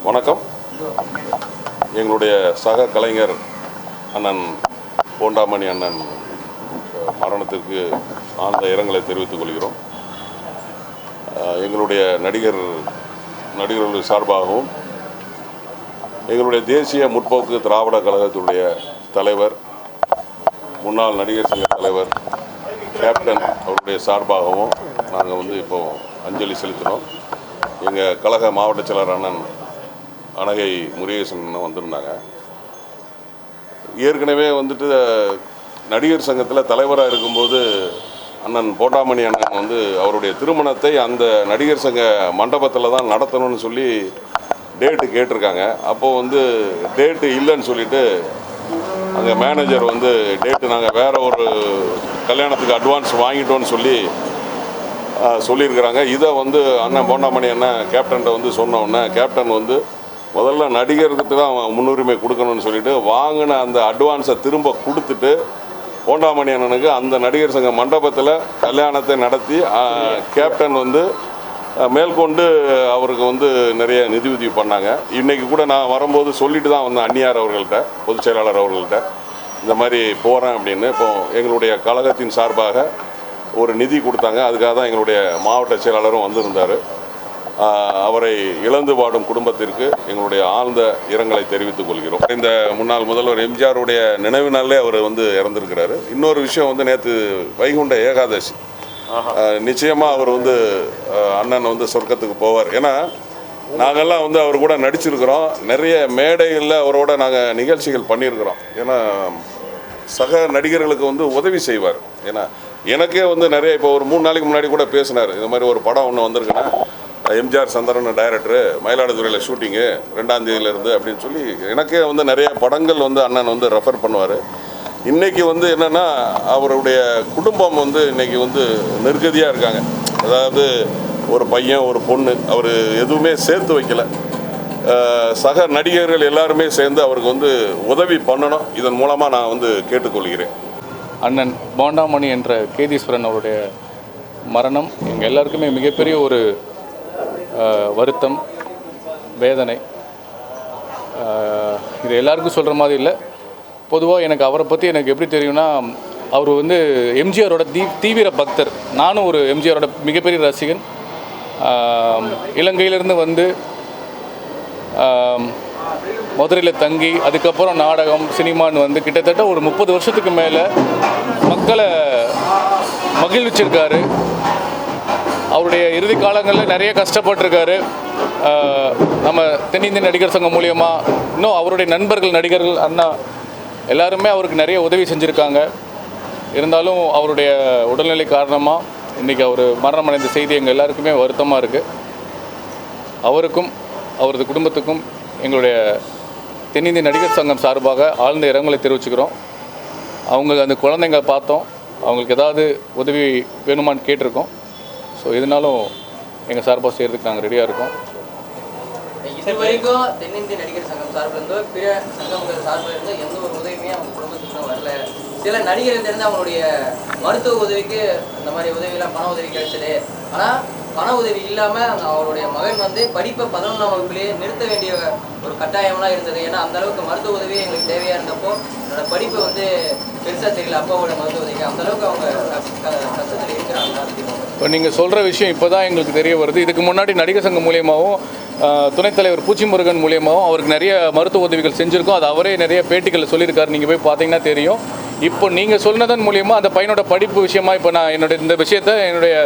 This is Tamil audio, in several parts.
வணக்கம். எங்களுடைய சக கலைஞர் அண்ணன் போண்டாமணி அண்ணன் மரணத்திற்கு ஆழ்ந்த இரங்கலை தெரிவித்துக் கொள்கிறோம். எங்களுடைய நடிகர்கள் சார்பாகவும் எங்களுடைய தேசிய முற்போக்கு திராவிட கழகத்துடைய தலைவர், முன்னாள் நடிகர் சங்க தலைவர் கேப்டன் அவருடைய சார்பாகவும் நாங்கள் இப்போ அஞ்சலி செலுத்தினோம். எங்கள் கழக மாவட்ட செயலர் அண்ணன் அனகை முருகேசன் வந்திருந்தாங்க. ஏற்கனவே நடிகர் சங்கத்தில் தலைவராக இருக்கும்போது அண்ணன் போண்டாமணி அண்ணன் அவருடைய திருமணத்தை அந்த நடிகர் சங்க மண்டபத்தில் தான் நடத்தணும்னு சொல்லி டேட்டு கேட்டிருக்காங்க. அப்போது டேட்டு இல்லைன்னு சொல்லிவிட்டு அங்கே மேனேஜர் டேட்டு நாங்கள் வேறு ஒரு கல்யாணத்துக்கு அட்வான்ஸ் வாங்கிட்டோன்னு சொல்லியிருக்கிறாங்க. இதை அண்ணன் போண்டாமணி அண்ணன் கேப்டன்கிட்ட சொன்னோன்னே கேப்டன் முதல்ல நடிகருக்கு தான் முன்னுரிமை கொடுக்கணும்னு சொல்லிட்டு வாங்கின அந்த அட்வான்ஸை திரும்ப கொடுத்துட்டு போண்டாமணி அண்ணனுக்கு அந்த நடிகர் சங்க மண்டபத்தில் கல்யாணத்தை நடத்தி கேப்டன் மேற்கொண்டு அவருக்கு நிறைய நிதி உதவி பண்ணாங்க. இன்றைக்கி கூட நான் வரும்போது சொல்லிட்டு தான் வந்தேன் அந்நியார் அவர்கள்ட்ட, பொதுச் செயலாளர் அவர்கள்ட்ட, இந்த மாதிரி போகிறேன் அப்படின்னு. இப்போது எங்களுடைய கழகத்தின் சார்பாக ஒரு நிதி கொடுத்தாங்க. அதுக்காக தான் எங்களுடைய மாவட்ட செயலாளரும் வந்திருந்தார். அவரை இழந்து வாடும் குடும்பத்திற்கு எங்களுடைய ஆழ்ந்த இரங்கலை தெரிவித்துக் கொள்கிறோம். இந்த முன்னாள் முதல்வர் எம்ஜிஆருடைய நினைவு நாளிலே அவர் இறந்திருக்கிறாரு. இன்னொரு விஷயம் நேற்று வைகுண்ட ஏகாதசி. நிச்சயமாக அவர் அண்ணன் சொர்க்கத்துக்கு போவார். ஏன்னா நாங்கள்லாம் அவர் கூட நடிச்சிருக்கிறோம். நிறைய மேடைகளில் அவரோட நாங்கள் நிகழ்ச்சிகள் பண்ணியிருக்கிறோம். ஏன்னா சக நடிகர்களுக்கு உதவி செய்வார். ஏன்னா எனக்கே நிறைய இப்போ ஒரு 3 நாளைக்கு முன்னாடி கூட பேசினார். இந்த மாதிரி ஒரு படம் ஒன்று வந்திருக்குன்னா எம்ஜிஆர் சந்திரன் டைரக்டரு, மயிலாடுதுறையில் ஷூட்டிங்கு 2ஆம் தேதியிலேருந்து அப்படின்னு சொல்லி எனக்கே நிறைய படங்கள் அண்ணன் ரெஃபர் பண்ணுவார். இன்றைக்கி என்னென்னா அவருடைய குடும்பம் இன்றைக்கி நெருக்கடியாக இருக்காங்க. அதாவது ஒரு பையன் ஒரு பொண்ணு, அவர் எதுவுமே சேர்த்து வைக்கல. சக நடிகர்கள் எல்லாருமே சேர்ந்து அவருக்கு உதவி பண்ணணும். இதன் மூலமாக நான் கேட்டுக்கொள்கிறேன். அண்ணன் போண்டாமணி என்ற கேதீஸ்வரன் அவருடைய மரணம் எங்கள் எல்லாருக்குமே மிகப்பெரிய ஒரு வருத்தம், வேதனை. இது எல்லாருக்கும் சொல்கிற மாதிரி இல்லை. பொதுவாக எனக்கு அவரை பற்றி எனக்கு எப்படி தெரியும்னா, அவர் எம்ஜிஆரோட தீவிர பக்தர். நானும் ஒரு எம்ஜிஆரோட மிகப்பெரிய ரசிகன். இலங்கையிலேருந்து மதுரையில் தங்கி அதுக்கப்புறம் நாடகம், சினிமான்னு கிட்டத்தட்ட ஒரு 30 வருஷத்துக்கு மேலே மக்களை மகிழ்விச்சிருக்காரு. அவருடைய இறுதி காலங்களில் நிறைய கஷ்டப்பட்டிருக்காரு. நம்ம தென்னிந்திய நடிகர் சங்கம் மூலியமாக இன்னும் அவருடைய நடிகர்கள் அண்ணா எல்லாருமே அவருக்கு நிறைய உதவி செஞ்சுருக்காங்க. இருந்தாலும் அவருடைய உடல்நிலை காரணமாக இன்றைக்கி அவர் மரணம் அடைந்த செய்தி எங்கள் எல்லாருக்குமே வருத்தமாக இருக்குது. அவருக்கும் அவரது குடும்பத்துக்கும் எங்களுடைய தென்னிந்திய நடிகர் சங்கம் சார்பாக ஆழ்ந்த இரங்கலை தெரிவிச்சுக்கிறோம். அவங்க அந்த குழந்தைங்க பார்த்தோம், அவங்களுக்கு ஏதாவது உதவி வேணுமான்னு கேட்டிருக்கோம். ஸோ இதனாலும் எங்கள் சார்பாக செய்கிறதுக்கு நாங்கள் ரெடியாக இருக்கோம். இது வரைக்கும் தென்னிந்திய நடிகர் சங்கம் சார்பில் இருந்தோ பிற சங்கங்கள் சார்பில் இருந்தோ எந்த ஒரு உதவியுமே அவங்க குடும்பத்துக்கு வரல. சில நடிகர்களிருந்து அவங்களுடைய மருத்துவ உதவிக்கு இந்த மாதிரி உதவியெல்லாம் பண உதவி கிடைச்சது. ஆனால் பண உதவி இல்லாமல் அவருடைய மகன் படிப்பை 11ஆம் வகுப்பிலேயே நிறுத்த வேண்டிய ஒரு கட்டாயம்லாம் இருந்தது. ஏன்னா அந்த அளவுக்கு மருத்துவ உதவி எங்களுக்கு தேவையாக இருந்தப்போ என்னோட படிப்பு பெருசாக தெரியல. அப்பாவோட மருத்துவ உதவிக்கு அந்த அளவுக்கு அவங்க கஷ்டத்தில் இருக்கிறாங்க. இப்போ நீங்கள் சொல்கிற விஷயம் இப்போ தான் எங்களுக்கு தெரிய வருது. இதுக்கு முன்னாடி நடிகர் சங்கம் மூலியமாகவும் துணைத் தலைவர் பூச்சி முருகன் மூலியமாகவும் அவருக்கு நிறைய மருத்துவ உதவிகள் செஞ்சுருக்கோம். அது அவரே நிறைய பேட்டிகளில் சொல்லியிருக்காரு. நீங்கள் போய் பார்த்தீங்கன்னா தெரியும். இப்போ நீங்கள் சொன்னதன் மூலியமாக அந்த பையனோட படிப்பு விஷயமா இப்போ நான் இந்த விஷயத்தை என்னுடைய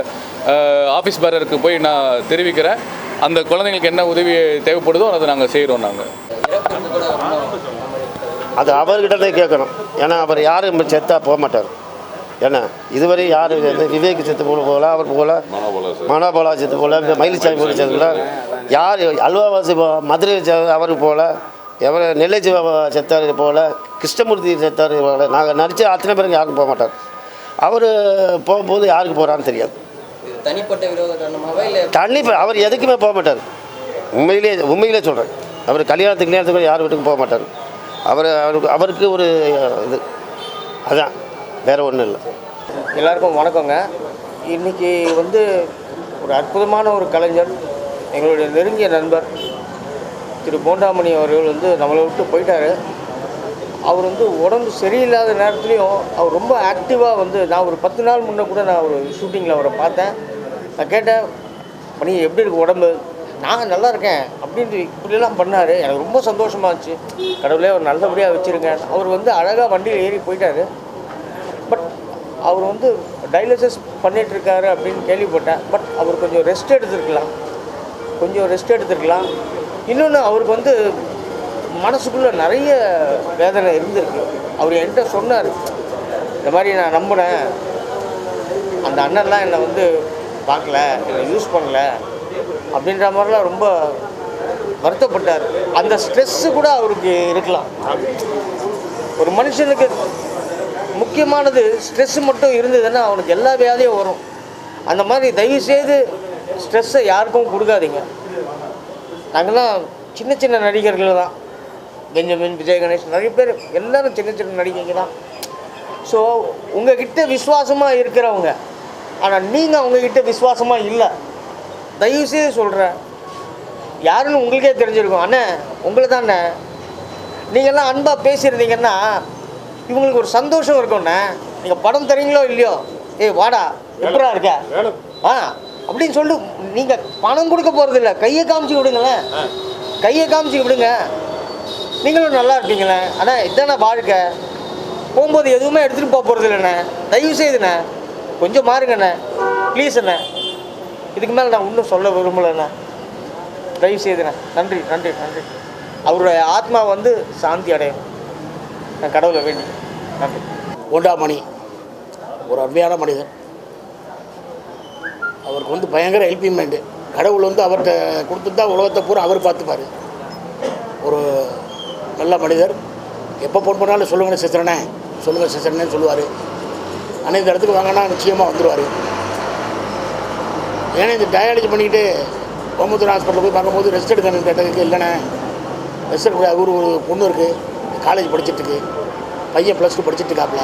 ஆஃபீஸ் பேரருக்கு போய் நான் தெரிவிக்கிறேன். அந்த குழந்தைங்களுக்கு என்ன உதவி தேவைப்படுதோ அதை நாங்கள் செய்கிறோம். நாங்கள் அது அவர்கிட்ட தான் கேட்கணும். ஏன்னா அவர் யாரும் செத்தா போக மாட்டார். ஏன்னா இதுவரை யார் விவேக் செத்து போல அவர் போல, மனோபாலா செத்து போல, மயில்சாமி போல செத்துல யார், அல்வாவாசி மதுரை அவருக்கு போல, எவரை நெல்லை செத்தார் போல, கிருஷ்ணமூர்த்தி செத்தார் போல, நாங்கள் நடித்த அத்தனை பேருக்கு யாருக்கும் போக மாட்டார். அவர் போகும்போது யாருக்கு போகிறான்னு தெரியாது. தனிப்பட்ட விரோத காரணமாக இல்லை, அவர் எதுக்குமே போக மாட்டார். உண்மையிலே சொல்கிறேன். அவர் கல்யாணத்துக்கு யார் வீட்டுக்கும் போக மாட்டார். அவருக்கு ஒரு இது அதான், வேறு ஒன்றும் இல்லை. எல்லாருக்கும் வணக்கங்க. இன்றைக்கி ஒரு அற்புதமான ஒரு கலைஞர், எங்களுடைய நெருங்கிய நண்பர் திரு போண்டாமணி அவர்கள் வந்து நம்மளை விட்டு போயிட்டார். அவர் வந்து உடம்பு சரியில்லாத நேரத்துலையும் அவர் ரொம்ப ஆக்டிவாக வந்து நான் ஒரு 10 நாள் முன்னே கூட நான் ஒரு ஷூட்டிங்கில் அவரை பார்த்தேன். நான் கேட்டேன், மணி எப்படி இருக்கு உடம்பு? நான் நல்லா இருக்கேன் அப்படின்ட்டு இப்படிலாம் பண்ணார். எனக்கு ரொம்ப சந்தோஷமாக இருந்துச்சு. கடவுளே அவர் நல்லபடியாக வச்சுருங்க. அவர் வந்து அழகாக வண்டியில் ஏறி போயிட்டார். பட் அவர் வந்து டயாலிசிஸ் பண்ணிகிட்ருக்காரு அப்படின்னு கேள்விப்பட்டேன். பட் அவர் கொஞ்சம் ரெஸ்ட் எடுத்துருக்கலாம். இன்னொன்று அவருக்கு வந்து மனசுக்குள்ளே நிறைய வேதனை இருந்திருக்கு. அவர் என்கிட்ட சொன்னார், இந்த மாதிரி நான் நம்பினேன், அந்த அண்ணன்லாம் என்னை வந்து பார்க்கல, என்னை யூஸ் பண்ணல அப்படின்ற மாதிரிலாம் ரொம்ப வருத்தப்பட்டார். அந்த ஸ்ட்ரெஸ்ஸு கூட அவருக்கு இருக்கலாம். ஒரு மனுஷனுக்கு முக்கியமானது ஸ்ட்ரெஸ்ஸு மட்டும் இருந்ததுன்னா அவனுக்கு எல்லா வியாதியும் வரும். அந்த மாதிரி தயவுசெய்து ஸ்ட்ரெஸ்ஸை யாருக்கும் கொடுக்காதீங்க. நாங்கள்லாம் சின்ன சின்ன நடிகர்கள் தான். பெஞ்சமின், விஜய் கணேஷ், நிறைய பேர் எல்லோரும் சின்ன சின்ன நடிகைங்க தான். ஸோ உங்ககிட்ட விசுவாசமாக இருக்கிறவங்க, ஆனால் நீங்கள் அவங்கக்கிட்ட விசுவாசமாக இல்லை. தயவுசெய்து சொல்கிறேன், யாருன்னு உங்களுக்கே தெரிஞ்சிருக்கும். அண்ணே உங்களை தான் அண்ணே, நீங்கள்லாம் அன்பாக பேசியிருந்தீங்கன்னா இவங்களுக்கு ஒரு சந்தோஷம் இருக்கும்ண்ணே. நீங்கள் படம் தரீங்களோ இல்லையோ, ஏய் வாடா எப்படா இருக்க அப்படின்னு சொல்லி நீங்கள் பணம் கொடுக்க போகிறதில்ல, கையை காமிச்சு விடுங்களேன். கையை காமிச்சு விடுங்க, நீங்களும் நல்லா இருப்பீங்களே. ஆனால் இதானே வாழ்க்கை. போகும்போது எதுவுமே எடுத்துகிட்டு போக போகிறது இல்லைண்ணே. தயவு செய்துண்ணே கொஞ்சம் மாறுங்கண்ணே, ப்ளீஸ் அண்ணே. இதுக்கு மேலே நான் இன்னும் சொல்ல விரும்பலைண்ணே. தயவு செய்துண்ணே. நன்றி. அவருடைய ஆத்மா வந்து சாந்தி அடையும். நான் கடவுளை வேண்டி. நன்றி. போண்டாமணி ஒரு அருமையான மனிதர். அவருக்கு வந்து பயங்கர ஹெல்பிங் மைண்டு. கடவுள் வந்து அவர்கிட்ட கொடுத்து தான் உலகத்தை பூரா அவர் பார்த்துப்பார். ஒரு நல்ல மனிதர். எப்போ ஃபோன் பண்ணாலும் சொல்லுங்கள் சிஸ்டர்னேன்னு சொல்லுவார். ஆனால் இந்த இடத்துக்கு வாங்கினா நிச்சயமாக வந்துடுவார். ஏன்னா இந்த டயாலிசிஸ் பண்ணிக்கிட்டு கோயம்புத்தூர் ஹாஸ்பிட்டலில் போய் பார்க்கும்போது ரெஸ்ட் எடுக்கணும்னு கேட்டதுக்கு இல்லைண்ணே ரெஸ்ட் எடுக்க. அவர் ஒரு பொண்ணு இருக்குது, காலேஜ் படிச்சுட்டுருக்கு, பையன் +2 படிச்சுட்டு இருக்காப்புல.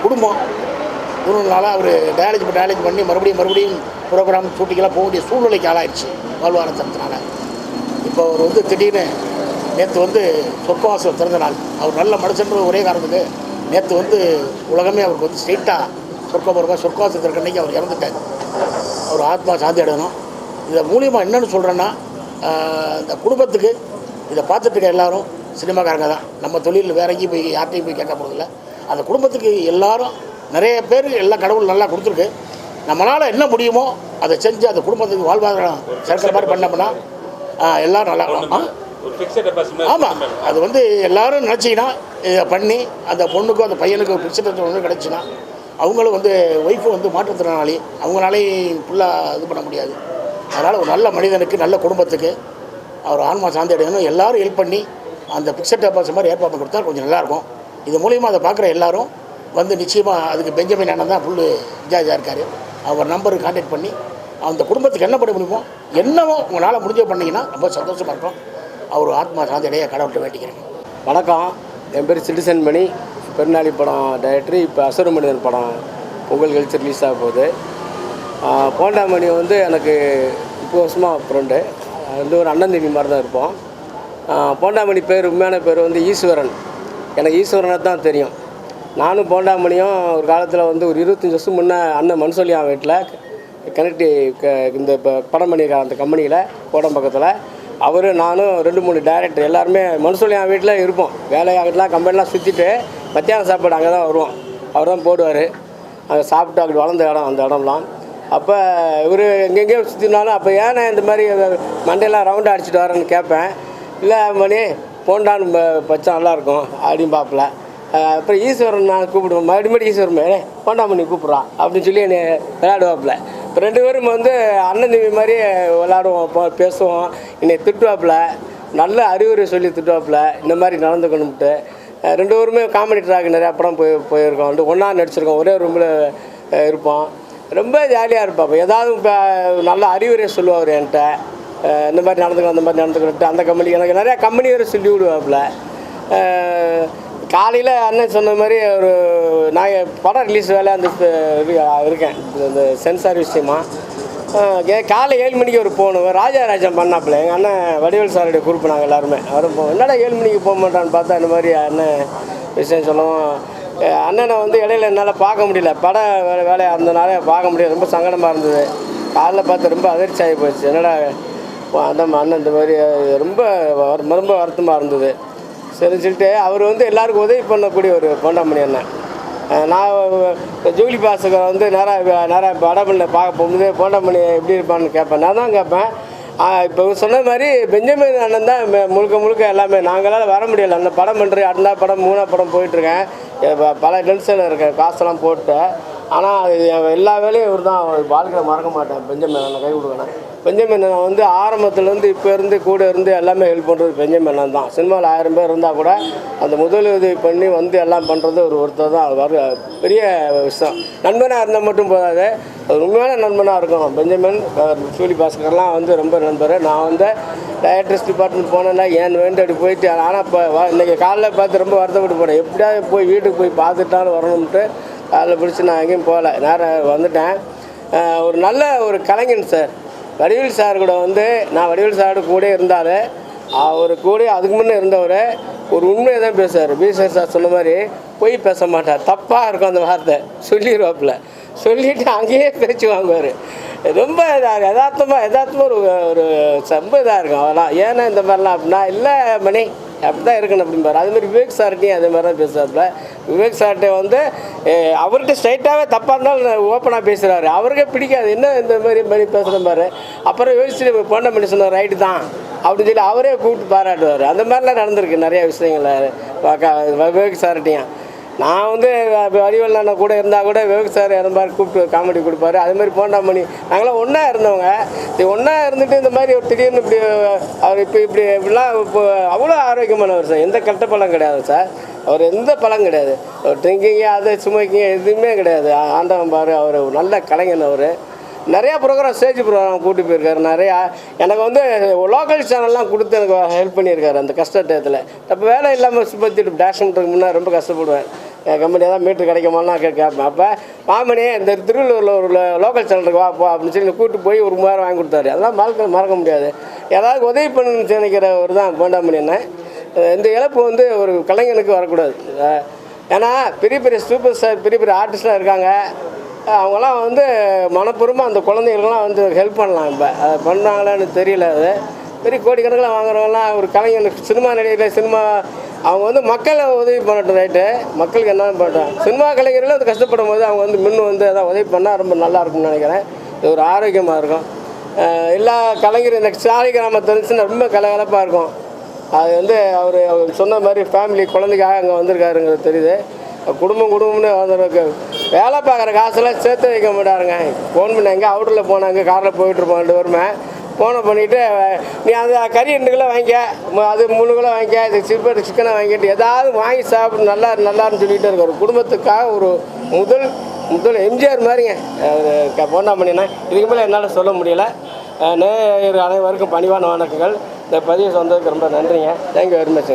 குடும்பம் குடும்பனால அவர் டயாலிசிஸ் பண்ணி மறுபடியும் ப்ரோக்ராம் ஷூட்டிங்கெல்லாம் போக வேண்டிய சூழ்நிலைக்கு ஆளாயிடுச்சு வாழ்வாரத்தினால. இப்போ அவர் வந்து திடீர்னு நேற்று வந்து சொர்க்கவாசல் திறந்த நாள். அவர் நல்ல மனுஷன்ற ஒரே காரணத்துக்கு நேற்று வந்து உலகமே அவருக்கு வந்து ஸ்ட்ரெயிட்டாக சொர்க்கவாசல் திறக்க அன்றைக்கி அவர் இறந்துட்டார். அவர் ஆத்மா சாந்தி அடையணும். இதை மூலியமாக என்னென்னு சொல்கிறேன்னா, இந்த குடும்பத்துக்கு இதை பார்த்துட்டு இருக்க எல்லோரும் சினிமாக்காரங்க தான். நம்ம தொழில் வேற எங்கேயும் போய் யார்ட்டையும் போய் கேட்க போகிறதில்ல. அந்த குடும்பத்துக்கு எல்லோரும் நிறைய பேர் எல்லாம் கடவுள் நல்லா கொடுத்துருக்கு. நம்மளால் என்ன முடியுமோ அதை செஞ்சு அந்த குடும்பத்துக்கு வாழ்வாதாரம் சேர்க்கிற மாதிரி பண்ணோம்னா எல்லோரும் நல்லா இருக்கும். ஆமாம், அது வந்து எல்லோரும் நினச்சிங்கன்னா இதை பண்ணி அந்த பொண்ணுக்கும் அந்த பையனுக்கும் ஒரு ஃபிக்ஸட் ஒன்று கிடச்சின்னா அவங்களும் வந்து ஒய்ஃபு வந்து மாற்றுத்திறனாளி, அவங்களாலையும் ஃபுல்லாக இது பண்ண முடியாது. அதனால் ஒரு நல்ல மனிதனுக்கு நல்ல குடும்பத்துக்கு அவர் ஆன்மா சாந்தி அடையணும். எல்லோரும் ஹெல்ப் பண்ணி அந்த ஃபிக்ஸட் டெபாசிட் மாதிரி ஏற்பாடு கொடுத்தா கொஞ்சம் நல்லாயிருக்கும். இது மூலிமா அதை பார்க்குற எல்லோரும் வந்து நிச்சயமாக அதுக்கு பெஞ்சமின் அண்ணன் தான் ஃபுல்லு இன்சார்ஜாக இருக்கார். அவர் நம்பருக்கு கான்டாக்ட் பண்ணி அந்த குடும்பத்துக்கு என்ன பண்ண முடியுமோ என்னவோ உங்களால் முடிஞ்ச பண்ணிங்கன்னா ரொம்ப சந்தோஷமாக இருக்கும். அவர் ஆத்மா சாந்தி அடைய கடவுள்கிட்ட வேண்டிக்கிறேன். வணக்கம், என் பேர் சிட்டிசன் மணி. பெருநாளி படம் டைரக்டர். இப்போ அசுர மனிதன் படம் பொங்கல் கழிச்சு ரிலீஸ் ஆக போகுது. போண்டாமணி வந்து எனக்கு 30 வருஷமாக ஃப்ரெண்டு. வந்து ஒரு அண்ணன் தம்பி மாதிரி தான் இருப்போம். போண்டாமணி பேர் உண்மையான பேர் வந்து ஈஸ்வரன். எனக்கு ஈஸ்வரனை தான் தெரியும். நானும் போண்டாமணியும் ஒரு காலத்தில் வந்து ஒரு 25 வருஷம் முன்னே அண்ணன் மன்சொல்லியான் வீட்டில் கனெக்டி இந்த இப்போ படம் பண்ணியிருக்காங்க அந்த கம்பெனியில் கோடம்பக்கத்தில். அவர் நானும் 2-3 டைரக்டர் எல்லாருமே மன்சொல்லியான் வீட்டில் இருப்போம். வேலையாகலாம் கம்பெனிலாம் சுற்றிட்டு மத்தியானம் சாப்பாடு அங்கே தான் வருவோம். அவர் தான் போடுவார். அங்கே சாப்பிட்டு அங்கே வளர்ந்த இடம் அந்த இடம்லாம். அப்போ இவர் எங்கெங்கேயோ சுற்றினாலும் அப்போ ஏன்னா இந்த மாதிரி மண்டையெல்லாம் ரவுண்டாக அடிச்சுட்டு வரேன்னு கேட்பேன். இல்லை மணி போண்டான்னு பச்சா நல்லாயிருக்கும் அப்படின்னு பார்ப்பல. அப்புறம் ஈஸ்வரன் நான் கூப்பிடுவேன். மறுபடியும் ஈஸ்வரன் போண்டாமணி கூப்பிட்றான் அப்படின்னு சொல்லி என்னை விளையாடுவாப்பில். இப்போ 2 பேரும் வந்து அண்ணன் தம்பி மாதிரி விளையாடுவோம், பேசுவோம். என்னை திட்டுவாப்பில், நல்ல அறிவுரை சொல்லி திட்டுவாப்பில், இந்த மாதிரி நடந்துக்கணும்ட்டு. 2 பேருமே காமெடி ட்ராக் நிறையா படம் போயிருக்கோம். வந்து ஒன்றா நடிச்சிருக்கோம், ஒரே ரூமில் இருப்போம். ரொம்ப ஜாலியாக இருப்பாப்போ. ஏதாவது இப்போ நல்ல அறிவுரை சொல்லுவார் என்கிட்ட. இந்த மாதிரி நடந்துக்கணும், அந்த மாதிரி நடந்துக்கணுட்டு. அந்த கம்பெனி எனக்கு நிறையா கம்பெனி வேறு சொல்லி விடுவாப்பில். காலையில் அண்ணன் சொன்ன மாதிரி ஒரு நான் படம் ரிலீஸ் வேலை அந்த இருக்கேன் இந்த சென்சார் விஷயமா. காலை 7 மணிக்கு ஒரு போகணும். ராஜாராஜன் பண்ணாப்புல எங்கள் அண்ணன் வடிவேல் சாருடைய குரூப் நாங்கள் எல்லாருமே அவரும் போவோம். என்னடா 7 மணிக்கு போக மாட்டான்னு பார்த்தா இந்த மாதிரி அண்ணன் விஷயம் சொல்லுவோம். அண்ணனை வந்து இடையில என்னால் பார்க்க முடியல, படம் வேலையாக இருந்தனால பார்க்க முடியல. ரொம்ப சங்கடமாக இருந்தது. காலைல பார்த்து ரொம்ப அதிர்ச்சி ஆகி போச்சு. என்னடா அந்த அண்ணன் இந்த மாதிரி ரொம்ப ரொம்ப வருத்தமாக இருந்தது. சரின்னு சொல்லிட்டு அவர் வந்து எல்லாருக்கும் உதவி பண்ணக்கூடிய ஒரு போண்டாமணி அண்ணன். நான் ஜூலி பாஸ்கர் வந்து நேராக வடபள்ளியில் பார்க்க போகும்போது போண்டாமணி எப்படி இருப்பான்னு கேட்பேன். நான் தான் கேட்பேன். இப்போ சொன்ன மாதிரி பெஞ்சமின் அண்ணன் தான் முழுக்க எல்லாமே. நாங்களால் வர முடியலை. அந்த படம் பண்ணுறேன், அடுத்த படம் 3ஆம் படம் போயிட்டுருக்கேன். பல டென்ஷனில் இருக்கேன், காசெல்லாம் போட்டு. ஆனால் எல்லா வேலையும் இவர் தான். வாழ்க்கையில் மறக்க மாட்டேன் பெஞ்சமின் அண்ணன். கை கொடுக்கணும். பெஞ்சமின் அண்ணன் வந்து ஆரம்பத்துலேருந்து இப்போ இருந்து கூட இருந்து எல்லாமே ஹெல்ப் பண்ணுறது பெஞ்சமின் அண்ணன் தான். சினிமாவில் 1000 பேர் இருந்தால் கூட அந்த முதலுதவி பண்ணி வந்து எல்லாம் பண்ணுறது ஒருத்தர் தான். அது பெரிய விஷயம். நண்பனாக இருந்தால் மட்டும் போதாது, அது உண்மையான நண்பனாக இருக்கணும். பெஞ்சமின் சூலி பாஸ்கர்லாம் வந்து ரொம்ப நண்பர். நான் வந்து டைரக்டர்ஸ் டிபார்ட்மெண்ட் போனேன்னா ஏன் வேண்டி போயிட்டு, ஆனால் இப்போ இன்றைக்கி காலைல பார்த்து ரொம்ப வருத்தப்பட்டு போனேன். எப்படியாவது போய் வீட்டுக்கு போய் பார்த்துட்டாலும் வரணும்ட்டு காலைல பிடிச்சி நான் எங்கேயும் போகல, நேரம் வந்துட்டேன். ஒரு நல்ல ஒரு கலைஞன் சார். வடிவேல் சார் கூட வந்து நான் வடிவேல் சார் கூட இருந்தாலும் அவர் கூட அதுக்கு முன்னே இருந்தவர் ஒரு உண்மையை தான் பேசுவார். பிஎஸ்ஆர் சார் சொன்ன மாதிரி போய் பேச மாட்டார். தப்பாக இருக்கும் அந்த வார்த்தை சொல்லிடுவாப்பில். சொல்லிவிட்டு அங்கேயே பேச்சு வாங்குவார். ரொம்ப இதாக யதார்த்தமாக ஒரு ரொம்ப இதாக இருக்கும் அதெல்லாம். ஏன்னா இந்த மாதிரிலாம் அப்படின்னா இல்லை மணி அப்படி தான் இருக்கணும் அப்படிம்பார். அதுமாதிரி விவேக் சார்ட்டையும் அதே மாதிரி தான் பேசுவாப்புல. விவேக் சார்ட்டை வந்து அவர்கிட்ட ஸ்ட்ரைட்டாகவே தப்பாக இருந்தாலும் ஓப்பனாக பேசுகிறாரு. அவருக்கே பிடிக்காது, என்ன இந்த மாதிரி பேசுகிற பாரு. அப்புறம் யோசிச்சுட்டு போண்டாமணி சொன்னார் ரைட்டு தான் அப்படின்னு சொல்லி அவரே கூப்பிட்டு பாராட்டுவார். அந்த மாதிரிலாம் நடந்திருக்கு நிறைய விஷயங்கள் விவேக் சார்ட்டையும். நான் வந்து வடிவேல் அண்ணன் கூட இருந்தால் கூட விவேக் சார் அந்த மாதிரி கூப்பிட்டு காமெடி கொடுப்பாரு. அதுமாதிரி போண்டாமணி நாங்களாம் ஒன்றா இருந்தவங்க. ஒன்றா இருந்துட்டு இந்த மாதிரி ஒரு திடீர்னு இப்படி அவர் இப்படிலாம் இப்போ அவ்வளோ ஆரோக்கியமானவர் சார். எந்த கெட்ட பழம் கிடையாது சார். அவர் எந்த பழம் கிடையாது. ட்ரிங்கிங்கு அது சுமைக்கிங்க எதுவுமே கிடையாது. ஆண்டவன் பாரு, அவர் நல்ல கலைஞன். அவர் நிறையா ப்ரோக்ராம் ஸ்டேஜ் ப்ரோக்ராம் கூட்டி போயிருக்காரு. நிறையா எனக்கு வந்து லோக்கல் சேனல்லாம் கொடுத்து எனக்கு ஹெல்ப் பண்ணியிருக்காரு அந்த கஷ்ட டயத்தில். அப்போ வேலை இல்லாமல் சுற்றி டேஷ் பண்ணுறதுக்கு முன்னாடி ரொம்ப கஷ்டப்படுவேன். என் கம்பெனியாக தான் மீட்ரு கிடைக்குமான்னு கேட்பேன். அப்போ மாமணி இந்த திருவள்ளூரில் ஒரு லோக்கல் சேனலுக்கு வாப்போ அப்படின்னு சொல்லி கூப்பிட்டு போய் ஒரு 3000 வாங்கி கொடுத்தாரு. அதெல்லாம் மறக்க முடியாது. ஏதாவது உதவி பண்ணணும்னு நினைக்கிறவர் தான் போண்டாமணி அண்ணன். இந்த இழப்பு வந்து ஒரு கலைஞனுக்கு வரக்கூடாது. ஏன்னா பெரிய சூப்பர் ஸ்டார் பெரிய ஆர்டிஸ்டாக இருக்காங்க. அவங்களாம் வந்து மனப்பூர்வமாக அந்த குழந்தைகளுக்கெல்லாம் வந்து ஹெல்ப் பண்ணலாம். இப்போ அதை பண்ணுறாங்களான்னு தெரியல. அது பெரிய கோடிக்கணக்கில் வாங்குறவங்களாம் ஒரு கலைஞனுக்கு சினிமா நடிகர் அவங்க வந்து மக்களை உதவி பண்ணட்டும். ரைட்டு, மக்களுக்கு என்ன பண்ணுறாங்க. சினிமா கலைஞர்களும் அது கஷ்டப்படும் போது அவங்க வந்து முன்ன வந்து எதாவது உதவி பண்ணால் ரொம்ப நல்லா இருக்கும்னு நினைக்கிறேன். இது ஒரு ஆரோக்கியமாக இருக்கும். எல்லா கலைஞரும் இந்த சாலிகிராமம் தெரிஞ்சுன்னா ரொம்ப கலகலப்பாக இருக்கும். அது வந்து அவர் சொன்ன மாதிரி ஃபேமிலி குழந்தைக்காக அங்கே வந்திருக்காருங்கிறது தெரியுது. குடும்பம்னு வந்துருக்கு. வேலை பார்க்குற காசெல்லாம் சேர்த்து வைக்க மாட்டாருங்க. ஃபோன் பண்ணி எங்கே அவுட்டரில் போனாங்க, காரில் போயிட்டுருப்போம் 2 பேருமே. ஃபோனை பண்ணிவிட்டு நீ அந்த கறி 2 கிலோ வாங்கிக்க, அது 3 கிலோ வாங்கிக்க, இது சிக்கனை வாங்கிட்டு ஏதாவது வாங்கி சாப்பிட்டு நல்லாருன்னு சொல்லிகிட்டே இருக்கார். குடும்பத்துக்காக ஒரு முதல் எம்ஜிஆர் மாதிரிங்க போண்டாமணினா. இதுக்கு மேலே என்னால் சொல்ல முடியல. நேயர் அனைவருக்கும் பணிவான வணக்கங்கள். இந்த பதிவு சொன்னதுக்கு ரொம்ப நன்றிங்க. Thank you very much.